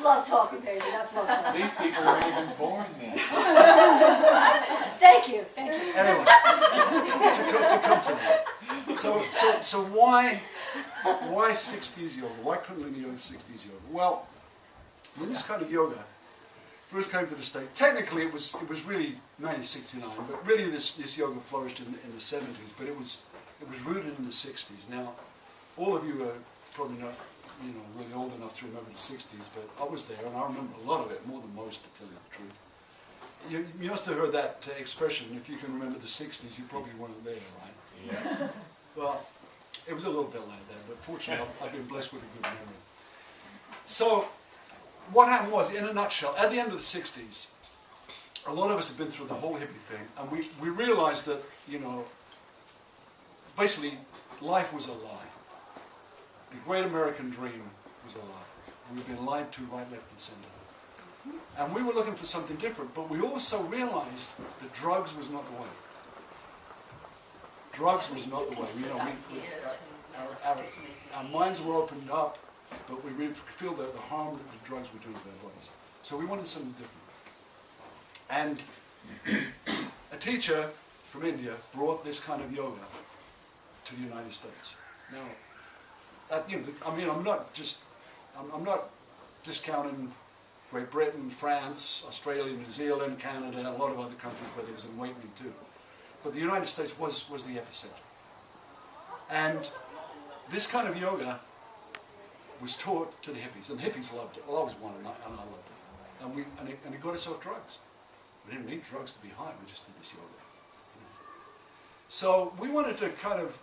love talking, baby. That's love talking. These people were even born then. Thank you. Thank you. Anyway, to come to that. So why 60s yoga? Why Kundalini yoga 60s yoga? Well, when this kind of yoga first came to the States, technically it was really 1969, but really this yoga flourished in the 70s, but it was rooted in the 60s. Now, all of you are probably not really old enough to remember the 60s, but I was there and I remember a lot of it, more than most, to tell you the truth. You must have heard that expression, if you can remember the 60s, you probably weren't there, right? Yeah. Well, it was a little bit like that, but fortunately I've been blessed with a good memory. So, what happened was, in a nutshell, at the end of the 60s, a lot of us have been through the whole hippie thing, and we realized that, basically, life was a lie. The great American dream was a lie. We've been lied to right, left, and center. And we were looking for something different, but we also realized that drugs was not the way. Drugs was not the way. Our minds were opened up, but we really feel the harm that the drugs were doing to our bodies. So we wanted something different. And a teacher from India brought this kind of yoga to the United States. Now, I'm not discounting Great Britain, France, Australia, New Zealand, Canada, and a lot of other countries where there was an awakening too. But the United States was the epicenter. And this kind of yoga was taught to the hippies, and the hippies loved it. Well, I was one, and I loved it. And it got us off drugs. We didn't need drugs to be high, we just did this yoga. So we wanted to kind of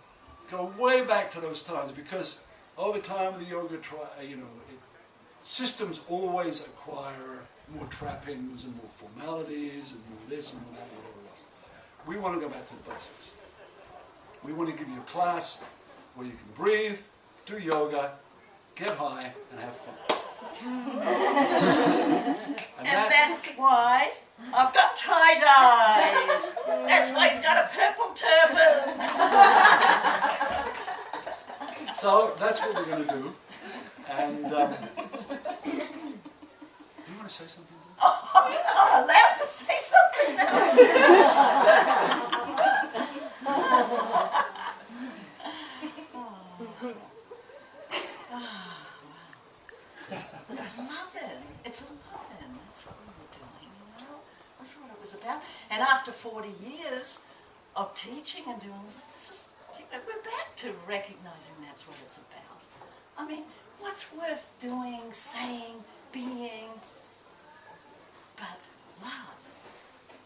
go way back to those times, because over time the yoga, systems always acquire more trappings and more formalities and more this and more that, whatever else. We want to go back to the basics. We want to give you a class where you can breathe, do yoga, get high, and have fun. and that's why I've got tie-dyes. That's why he's got a purple turban. So that's what we're going to do. And do you want to say something? Oh, I'm allowed to say something now. It's 11. That's what we were doing, That's what it was about. And after 40 years of teaching and doing this, we're back to recognizing that's what it's about. I mean, what's worth doing, saying, being, but love?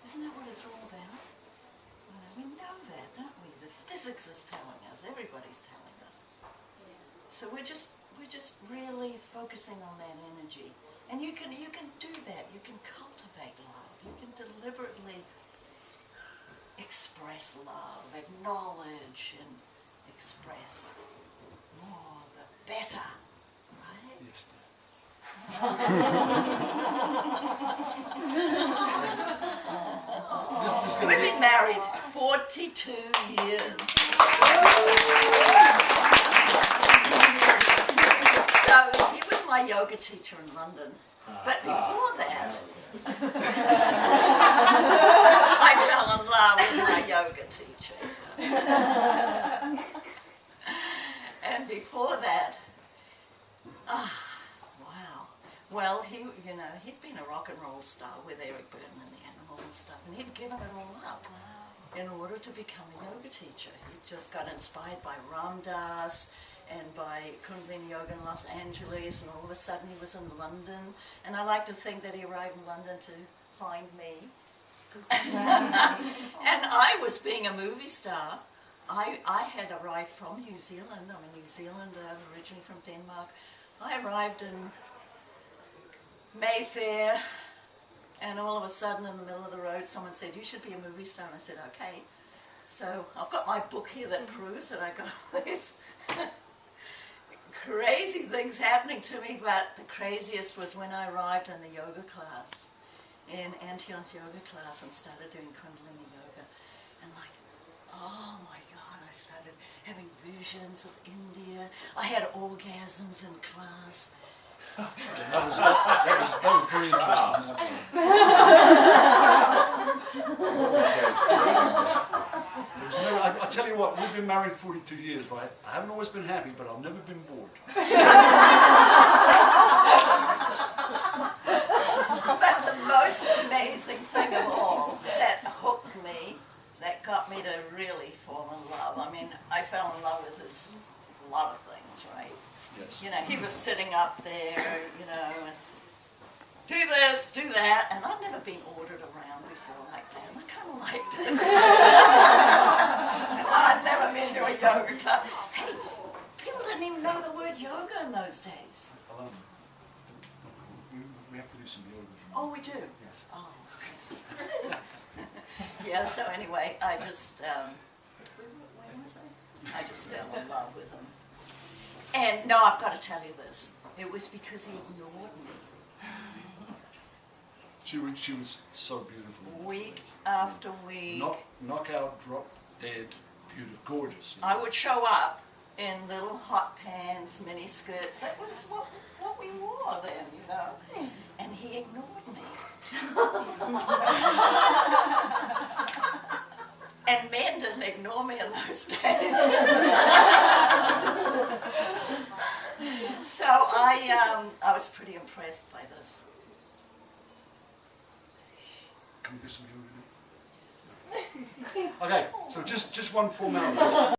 Isn't that what it's all about? We know that, don't we? The physics is telling us. Everybody's telling us. So we're just really focusing on that energy. And you can do that. You can cultivate love. You can deliberately express love, acknowledge and express more, the better, right? Yes, We've been married 42 years. So he was my yoga teacher in London. But before that, I fell in love with my yoga teacher. And before that, wow. Well, he'd been a rock and roll star with Eric Burdon and the Animals and stuff, and he'd given it all up in order to become a yoga teacher. He just got inspired by Ram Dass and by Kundalini Yoga in Los Angeles, and all of a sudden he was in London. And I like to think that he arrived in London to find me. And I was being a movie star. I had arrived from New Zealand. I'm a New Zealander, originally from Denmark. I arrived in Mayfair, and all of a sudden in the middle of the road someone said, "You should be a movie star." And I said, "Okay." So I've got my book here that proves that I got all these crazy things happening to me, but the craziest was when I arrived in the yoga class, in Antion's yoga class, and started doing Kundalini yoga. And oh my God, I started having visions of India. I had orgasms in class. That was very interesting. There's never, I tell you what, we've been married 42 years, right? I haven't always been happy, but I've never been bored. But the most amazing thing of all that hooked me, that got me to really fall in love. I mean, I fell in love with this a lot of things, right? Yes. You know, he was sitting up there, you know, and do this, do that, and I'd never been ordered around before like that, and I kind of liked it. I'd never been to a yoga club. Hey, people didn't even know the word yoga in those days. We have to do some yoga. Oh, we do? Yes. Oh. Yeah, so anyway, I just, when was I just fell in love with him. And no, I've got to tell you this. It was because he ignored me. She was so beautiful. Week after week. Knockout, drop dead, beautiful, gorgeous. I would show up in little hot pants, mini skirts. That was what we wore then, you know. And he ignored me. And men didn't ignore me in those days. So I was pretty impressed by this. Can we do some yoga now? Okay, so just one formality.